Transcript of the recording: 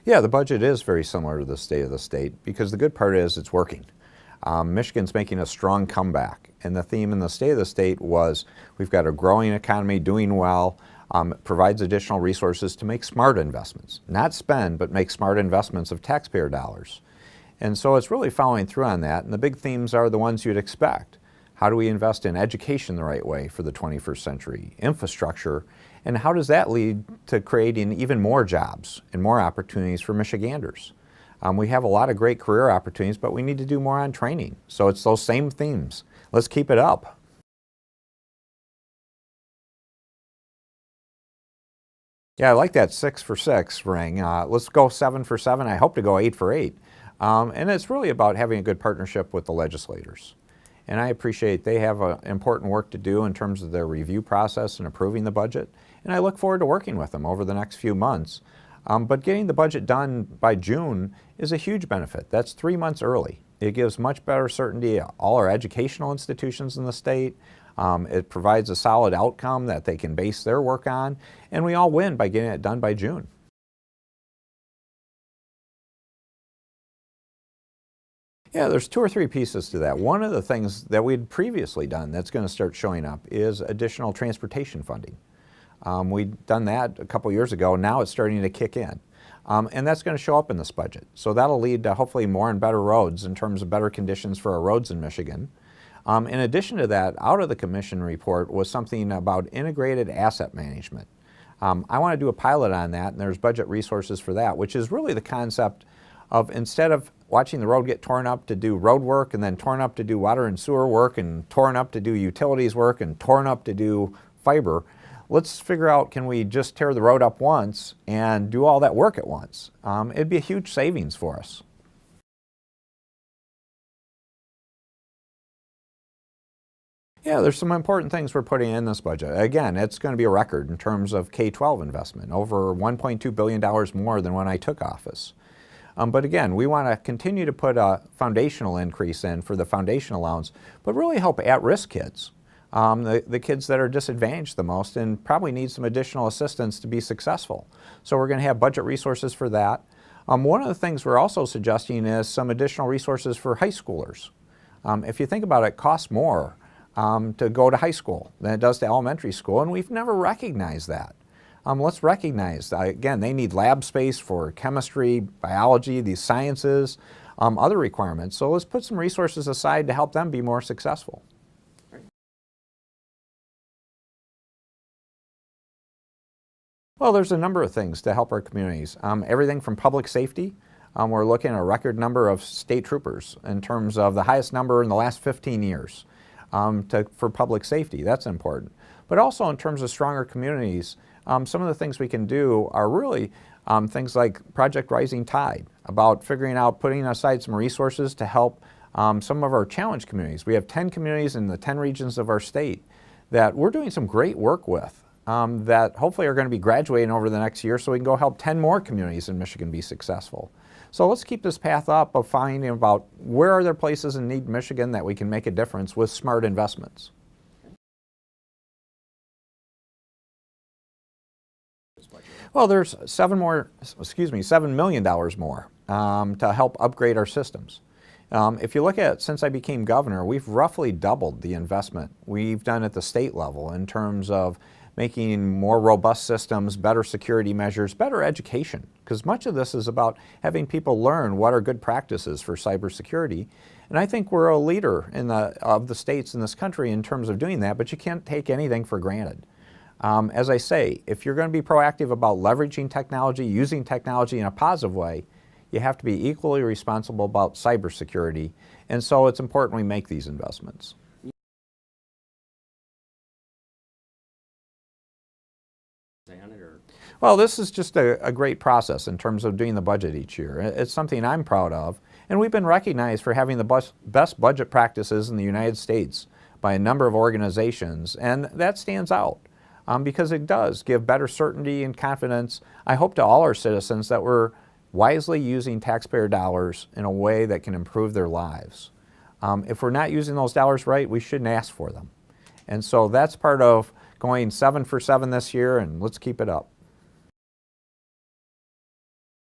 Yeah, the budget is very similar to the state of the state because the good part is it's working. Michigan's making a strong comeback, and the theme in the state of the state was we've got a growing economy doing well, provides additional resources to make smart investments. Not spend, but make smart investments of taxpayer dollars. And so it's really following through on that, and the big themes are the ones you'd expect. How do we invest in education the right way for the 21st century, infrastructure, and how does that lead to creating even more jobs and more opportunities for Michiganders? We have a lot of great career opportunities, but we need to do more on training. So it's those same themes. Let's keep it up. Yeah, I like that 6 for 6 ring. Let's go 7 for 7. I hope to go 8 for 8. And it's really about having a good partnership with the legislators. And I appreciate they have important work to do in terms of their review process and approving the budget. And I look forward to working with them over the next few months. But getting the budget done by June is a huge benefit. That's 3 months early. It gives much better certainty to all our educational institutions in the state. It provides a solid outcome that they can base their work on, and we all win by getting it done by June. Yeah, there's 2 or 3 pieces to that. One of the things that we'd previously done that's going to start showing up is additional transportation funding. We'd done that a couple years ago. Now it's starting to kick in. And that's going to show up in this budget. So that'll lead to hopefully more and better roads in terms of better conditions for our roads in Michigan. In addition to that, out of the commission report was something about integrated asset management. I want to do a pilot on that, and there's budget resources for that, which is really the concept of instead of watching the road get torn up to do road work and then torn up to do water and sewer work and torn up to do utilities work and torn up to do fiber, let's figure out, can we just tear the road up once and do all that work at once? It'd be a huge savings for us. Yeah, there's some important things we're putting in this budget. Again, it's going to be a record in terms of K-12 investment, over $1.2 billion more than when I took office. But again, we want to continue to put a foundational increase in for the foundation allowance, but really help at-risk kids. The kids that are disadvantaged the most and probably need some additional assistance to be successful. So we're going to have budget resources for that. One of the things we're also suggesting is some additional resources for high schoolers. If you think about it, it costs more to go to high school than it does to elementary school, and we've never recognized that. Let's recognize, again, they need lab space for chemistry, biology, these sciences, other requirements. So let's put some resources aside to help them be more successful. Well, there's a number of things to help our communities. Everything from public safety. We're looking at a record number of state troopers in terms of the highest number in the last 15 years for public safety. That's important. But also in terms of stronger communities, some of the things we can do are really things like Project Rising Tide, about figuring out, putting aside some resources to help some of our challenged communities. We have 10 communities in the 10 regions of our state that we're doing some great work with. That hopefully are going to be graduating over the next year so we can go help 10 more communities in Michigan be successful. So let's keep this path up of finding about where are there places in need Michigan that we can make a difference with smart investments. Well, there's $7 million more to help upgrade our systems. If you look at, since I became governor, we've roughly doubled the investment we've done at the state level in terms of making more robust systems, better security measures, better education, because much of this is about having people learn what are good practices for cybersecurity. And I think we're a leader of the states in this country in terms of doing that, but you can't take anything for granted. As I say, if you're going to be proactive about leveraging technology, using technology in a positive way, you have to be equally responsible about cybersecurity. And so it's important we make these investments. Well, this is just a great process in terms of doing the budget each year. It's something I'm proud of, and we've been recognized for having the best budget practices in the United States by a number of organizations, and that stands out because it does give better certainty and confidence, I hope, to all our citizens that we're wisely using taxpayer dollars in a way that can improve their lives. If we're not using those dollars right, we shouldn't ask for them. And so that's part of going 7 for 7 this year, and let's keep it up.